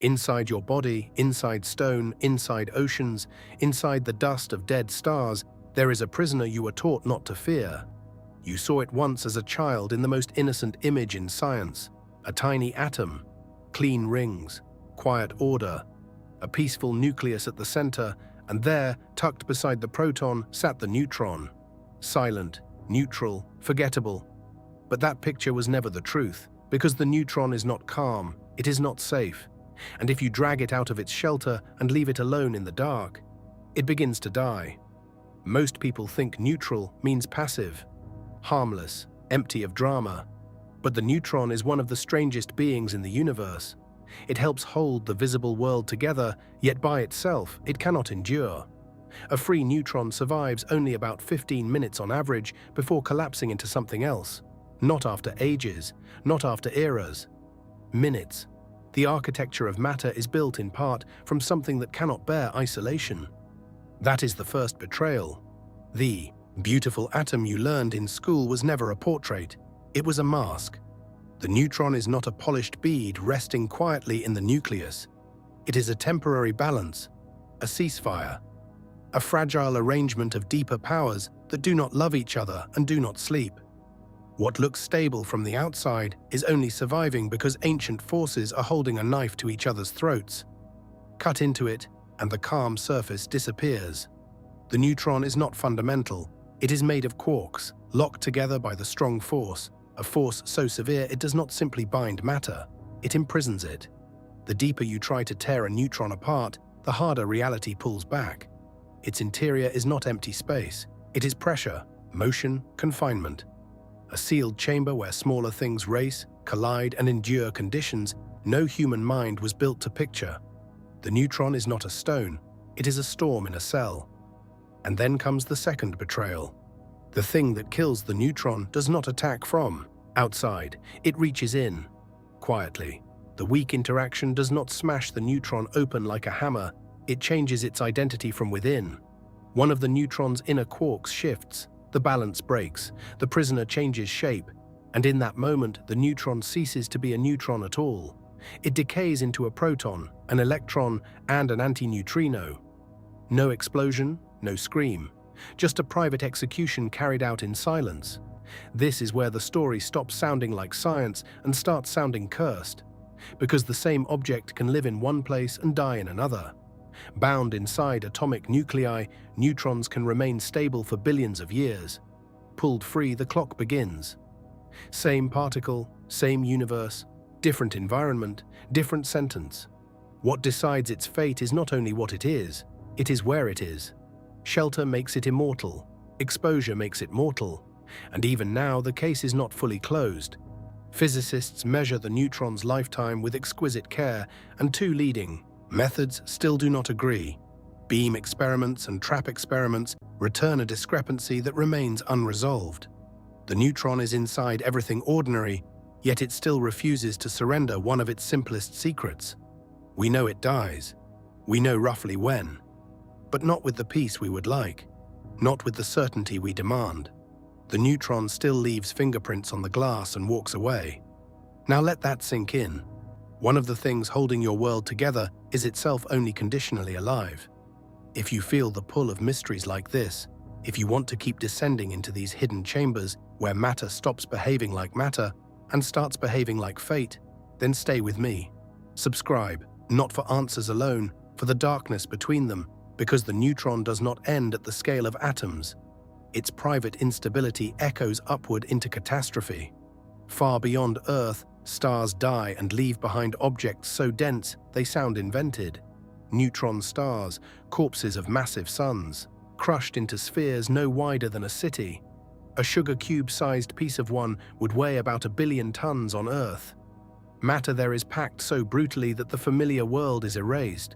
Inside your body, inside stone, inside oceans, inside the dust of dead stars, there is a prisoner you were taught not to fear. You saw it once as a child in the most innocent image in science, a tiny atom, clean rings, quiet order, a peaceful nucleus at the center, and there, tucked beside the proton, sat the neutron. Silent, neutral, forgettable. But that picture was never the truth, because the neutron is not calm, it is not safe. And if you drag it out of its shelter and leave it alone in the dark, it begins to die. Most people think neutral means passive, harmless, empty of drama. But the neutron is one of the strangest beings in the universe. It helps hold the visible world together, yet by itself it cannot endure. A free neutron survives only about 15 minutes on average before collapsing into something else. Not after ages, not after eras. Minutes. The architecture of matter is built in part from something that cannot bear isolation. That is the first betrayal. The beautiful atom you learned in school was never a portrait. It was a mask. The neutron is not a polished bead resting quietly in the nucleus. It is a temporary balance, a ceasefire, a fragile arrangement of deeper powers that do not love each other and do not sleep. What looks stable from the outside is only surviving because ancient forces are holding a knife to each other's throats. Cut into it, and the calm surface disappears. The neutron is not fundamental. It is made of quarks, locked together by the strong force, a force so severe it does not simply bind matter, it imprisons it. The deeper you try to tear a neutron apart, the harder reality pulls back. Its interior is not empty space. It is pressure, motion, confinement. A sealed chamber where smaller things race, collide, and endure conditions no human mind was built to picture. The neutron is not a stone, it is a storm in a cell. And then comes the second betrayal. The thing that kills the neutron does not attack from outside, it reaches in, quietly. The weak interaction does not smash the neutron open like a hammer, it changes its identity from within. One of the neutron's inner quarks shifts, the balance breaks, the prisoner changes shape, and in that moment the neutron ceases to be a neutron at all. It decays into a proton, an electron, and an antineutrino. No explosion, no scream, just a private execution carried out in silence. This is where the story stops sounding like science and starts sounding cursed, because the same object can live in one place and die in another. Bound inside atomic nuclei, neutrons can remain stable for billions of years. Pulled free, the clock begins. Same particle, same universe, different environment, different sentence. What decides its fate is not only what it is where it is. Shelter makes it immortal, exposure makes it mortal, and even now the case is not fully closed. Physicists measure the neutron's lifetime with exquisite care, and two leading methods still do not agree. Beam experiments and trap experiments return a discrepancy that remains unresolved. The neutron is inside everything ordinary, yet it still refuses to surrender one of its simplest secrets. We know it dies. We know roughly when. But not with the peace we would like. Not with the certainty we demand. The neutron still leaves fingerprints on the glass and walks away. Now let that sink in. One of the things holding your world together is itself only conditionally alive. If you feel the pull of mysteries like this, if you want to keep descending into these hidden chambers where matter stops behaving like matter and starts behaving like fate, then stay with me. Subscribe, not for answers alone, for the darkness between them, because the neutron does not end at the scale of atoms. Its private instability echoes upward into catastrophe. Far beyond Earth, stars die and leave behind objects so dense they sound invented. Neutron stars, corpses of massive suns, crushed into spheres no wider than a city. A sugar cube-sized piece of one would weigh about 1 billion tons on Earth. Matter there is packed so brutally that the familiar world is erased.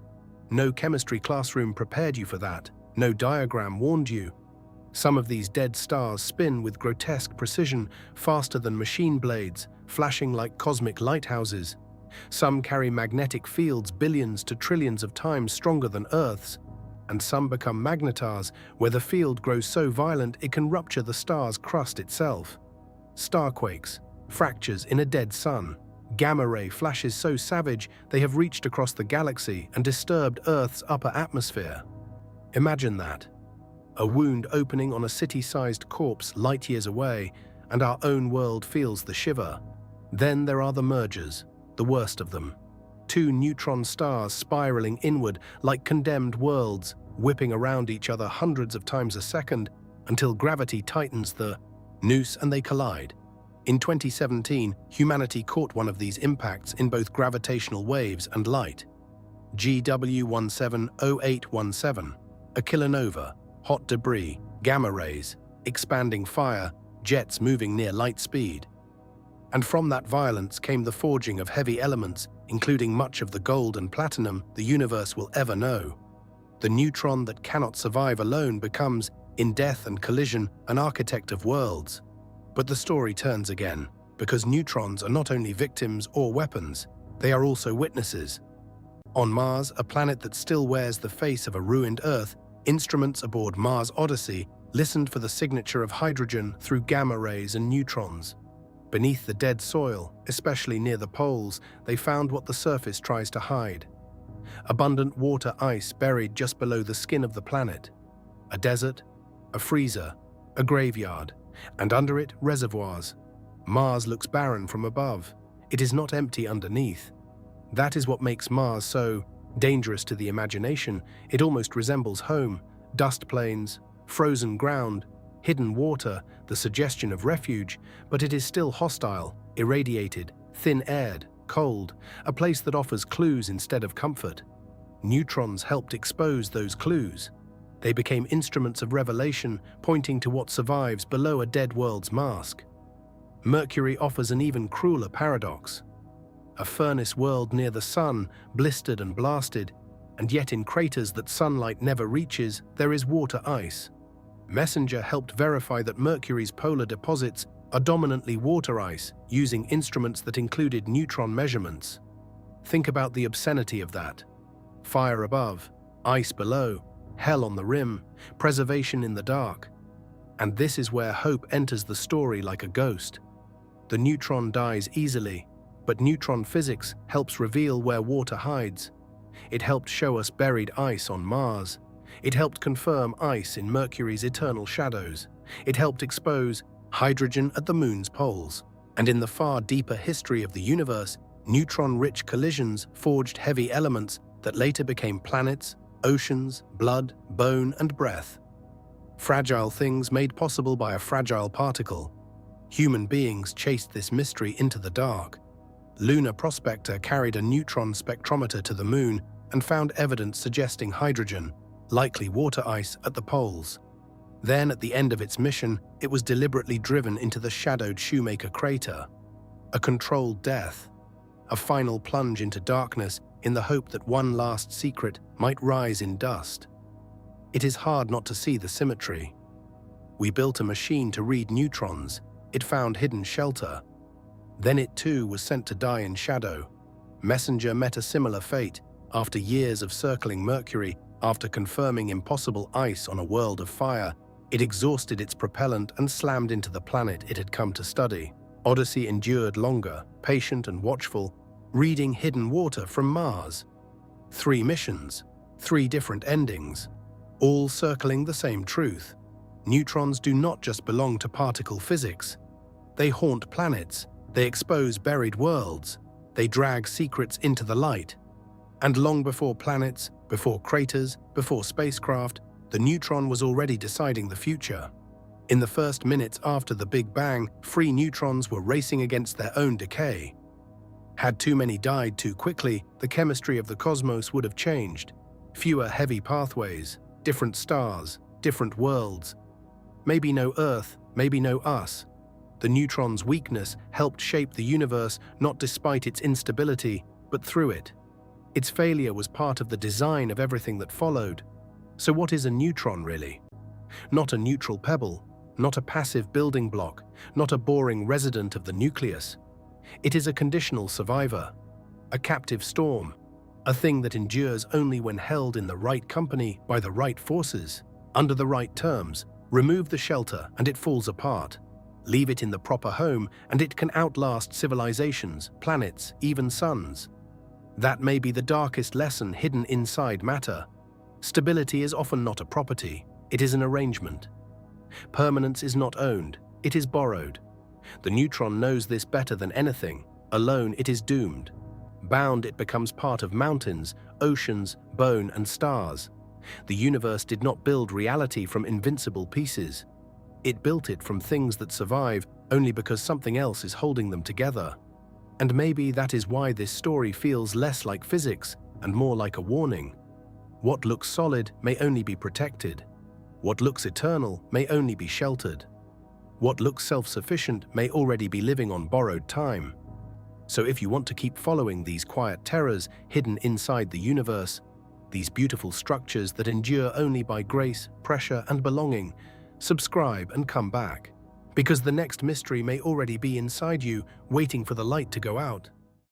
No chemistry classroom prepared you for that. No diagram warned you. Some of these dead stars spin with grotesque precision, faster than machine blades, flashing like cosmic lighthouses. Some carry magnetic fields billions to trillions of times stronger than Earth's, and some become magnetars, where the field grows so violent it can rupture the star's crust itself. Starquakes, fractures in a dead sun, Gamma-ray flashes so savage they have reached across the galaxy and disturbed Earth's upper atmosphere. Imagine that. A wound opening on a city-sized corpse light years away, and our own world feels the shiver. Then there are the mergers, the worst of them. Two neutron stars spiraling inward like condemned worlds, whipping around each other hundreds of times a second until gravity tightens the noose and they collide. In 2017, humanity caught one of these impacts in both gravitational waves and light. GW170817, a kilonova, hot debris, gamma rays, expanding fire, jets moving near light speed. And from that violence came the forging of heavy elements, including much of the gold and platinum the universe will ever know. The neutron that cannot survive alone becomes, in death and collision, an architect of worlds. But the story turns again, because neutrons are not only victims or weapons, they are also witnesses. On Mars, a planet that still wears the face of a ruined Earth, instruments aboard Mars Odyssey listened for the signature of hydrogen through gamma rays and neutrons. Beneath the dead soil, especially near the poles, they found what the surface tries to hide. Abundant water ice buried just below the skin of the planet. A desert, a freezer, a graveyard, and under it, reservoirs. Mars looks barren from above. It is not empty underneath. That is what makes Mars so dangerous to the imagination. It almost resembles home. Dust plains, frozen ground, hidden water, the suggestion of refuge, but it is still hostile, irradiated, thin-aired, cold, a place that offers clues instead of comfort. Neutrons helped expose those clues. They became instruments of revelation, pointing to what survives below a dead world's mask. Mercury offers an even crueler paradox. A furnace world near the sun, blistered and blasted, and yet in craters that sunlight never reaches, there is water ice. Messenger helped verify that Mercury's polar deposits are dominantly water ice, using instruments that included neutron measurements. Think about the obscenity of that. Fire above, ice below, hell on the rim, preservation in the dark. And this is where hope enters the story like a ghost. The neutron dies easily, but neutron physics helps reveal where water hides. It helped show us buried ice on Mars. It helped confirm ice in Mercury's eternal shadows. It helped expose hydrogen at the moon's poles. And in the far deeper history of the universe, neutron-rich collisions forged heavy elements that later became planets, oceans, blood, bone, and breath. Fragile things made possible by a fragile particle. Human beings chased this mystery into the dark. Lunar Prospector carried a neutron spectrometer to the moon and found evidence suggesting hydrogen, likely water ice, at the poles. Then, at the end of its mission, it was deliberately driven into the shadowed Shoemaker crater. A controlled death. A final plunge into darkness in the hope that one last secret might rise in dust. It is hard not to see the symmetry. We built a machine to read neutrons. It found hidden shelter. Then it too was sent to die in shadow. Messenger met a similar fate. After years of circling Mercury, after confirming impossible ice on a world of fire, it exhausted its propellant and slammed into the planet it had come to study. Odyssey endured longer, patient and watchful, reading hidden water from Mars. 3 missions, 3 different endings, all circling the same truth. Neutrons do not just belong to particle physics. They haunt planets, they expose buried worlds, they drag secrets into the light. And long before planets, before craters, before spacecraft, the neutron was already deciding the future. In the first minutes after the Big Bang, free neutrons were racing against their own decay. Had too many died too quickly, the chemistry of the cosmos would have changed. Fewer heavy pathways, different stars, different worlds. Maybe no Earth, maybe no us. The neutron's weakness helped shape the universe not despite its instability, but through it. Its failure was part of the design of everything that followed. So what is a neutron really? Not a neutral pebble, not a passive building block, not a boring resident of the nucleus. It is a conditional survivor, a captive storm, a thing that endures only when held in the right company by the right forces, under the right terms. Remove the shelter and it falls apart. Leave it in the proper home, and it can outlast civilizations, planets, even suns. That may be the darkest lesson hidden inside matter. Stability is often not a property, it is an arrangement. Permanence is not owned, it is borrowed. The neutron knows this better than anything. Alone, it is doomed. Bound, it becomes part of mountains, oceans, bone, and stars. The universe did not build reality from invincible pieces. It built it from things that survive only because something else is holding them together. And maybe that is why this story feels less like physics and more like a warning. What looks solid may only be protected. What looks eternal may only be sheltered. What looks self-sufficient may already be living on borrowed time. So if you want to keep following these quiet terrors hidden inside the universe, these beautiful structures that endure only by grace, pressure, and belonging, subscribe and come back. Because the next mystery may already be inside you, waiting for the light to go out.